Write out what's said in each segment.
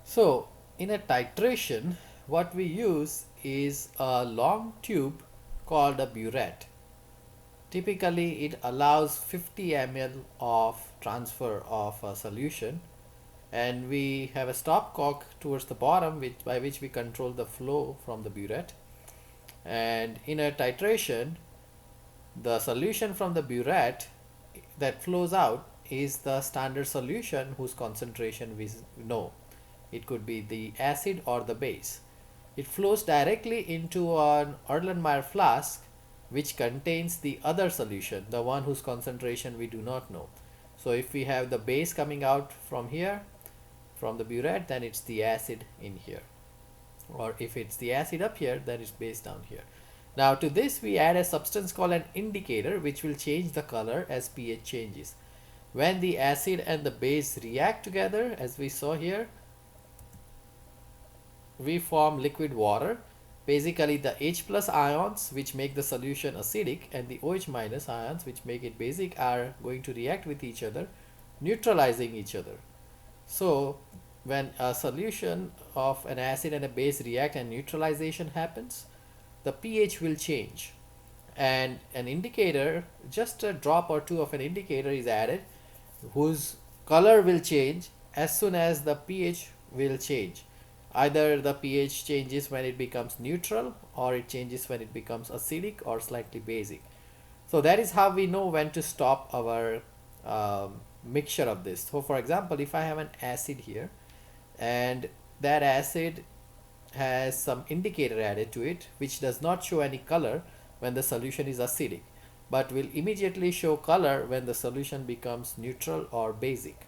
So in a titration, what we use is a long tube called a burette. Typically, it allows 50 ml of transfer of a solution, and we have a stopcock towards the bottom by which we control the flow from the burette. And in a titration, the solution from the burette that flows out is the standard solution whose concentration we know. It could be the acid or the base. It flows directly into an Erlenmeyer flask which contains the other solution, the one whose concentration we do not know. So if we have the base coming out from here, from the burette, then it's the acid in here. Or if it's the acid up here, then it's base down here. Now to this we add a substance called an indicator which will change the color as pH changes. When the acid and the base react together, as we saw here, we form liquid water. Basically the H plus ions which make the solution acidic and the OH minus ions which make it basic are going to react with each other, neutralizing each other. So when a solution of an acid and a base react and neutralization happens, the pH will change, and an indicator, just a drop or two of an indicator is added whose color will change as soon as the pH will change. Either the pH changes when it becomes neutral, or it changes when it becomes acidic or slightly basic. So that is how we know when to stop our mixture of this. So for example, if I have an acid here and that acid has some indicator added to it which does not show any color when the solution is acidic, but will immediately show color when the solution becomes neutral or basic.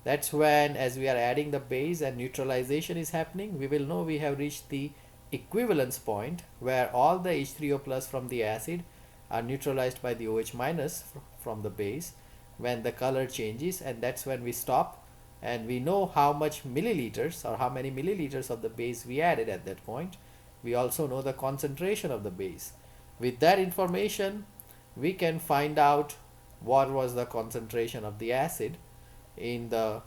That's when, as we are adding the base and neutralization is happening, we will know we have reached the equivalence point where all the H3O plus from the acid are neutralized by the OH minus from the base when the color changes, and that's when we stop, and we know how much milliliters or how many milliliters of the base we added at that point. We also know the concentration of the base. With that information, we can find out what was the concentration of the acid in the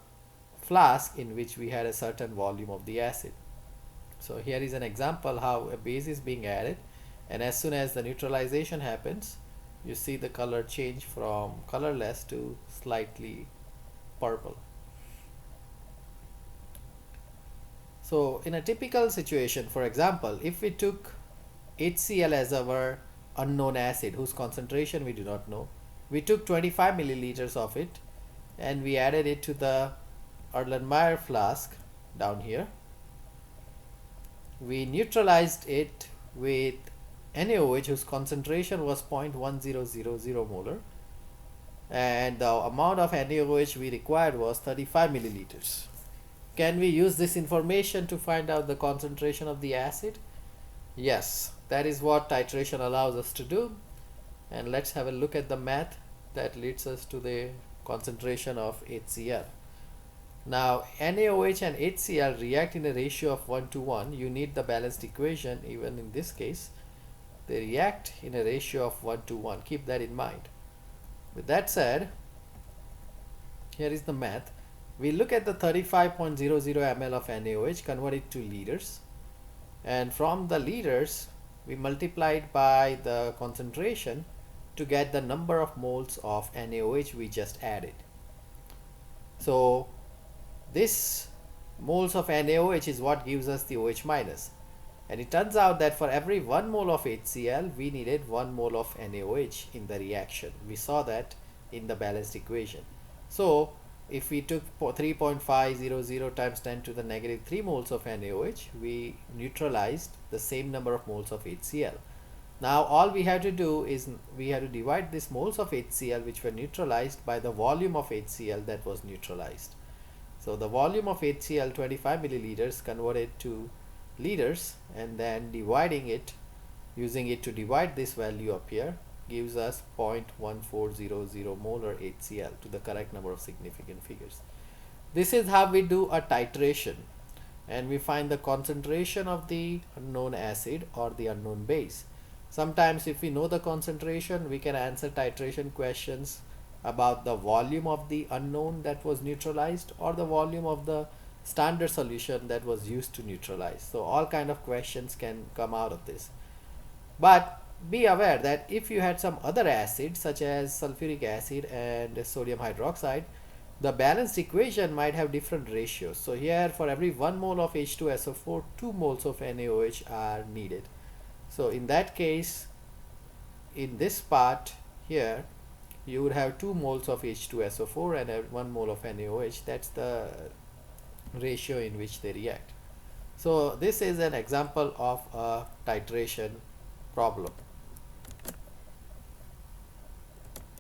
flask in which we had a certain volume of the acid. So here is an example how a base is being added, and as soon as the neutralization happens, you see the color change from colorless to slightly purple. So in a typical situation, for example, if we took HCl as our unknown acid whose concentration we do not know, we took 25 milliliters of it and we added it to the Erlenmeyer flask down here. We neutralized it with NaOH whose concentration was 0.1000 molar, and the amount of NaOH we required was 35 milliliters. Can we use this information to find out the concentration of the acid? Yes, that is what titration allows us to do. And let's have a look at the math that leads us to the concentration of HCl. Now NaOH and HCl react in a ratio of 1 to 1. You need the balanced equation. Even in this case, they react in a ratio of 1 to 1. Keep that in mind. With that said, here is the math. We look at the 35.00 ml of NaOH, convert it to liters, and from the liters we multiply it by the concentration to get the number of moles of NaOH we just added. So this moles of NaOH is what gives us the OH minus, and it turns out that for every 1 mole of HCl we needed 1 mole of NaOH in the reaction. We saw that in the balanced equation. So if we took 3.500 times 10 to the negative 3 moles of NaOH, we neutralized the same number of moles of HCl. Now all we have to do is we have to divide this moles of HCl which were neutralized by the volume of HCl that was neutralized. So the volume of HCl, 25 milliliters, converted to liters, and then dividing it, using it to divide this value up here, gives us 0.1400 molar HCl to the correct number of significant figures. This is how we do a titration, and we find the concentration of the unknown acid or the unknown base. Sometimes if we know the concentration, we can answer titration questions about the volume of the unknown that was neutralized or the volume of the standard solution that was used to neutralize. So all kind of questions can come out of this. But be aware that if you had some other acid such as sulfuric acid and sodium hydroxide, the balanced equation might have different ratios. So here for every 1 mole of H2SO4, 2 moles of NaOH are needed. So in that case, in this part here, you would have 2 moles of H2SO4 and 1 mole of NaOH. That's the ratio in which they react. So this is an example of a titration problem.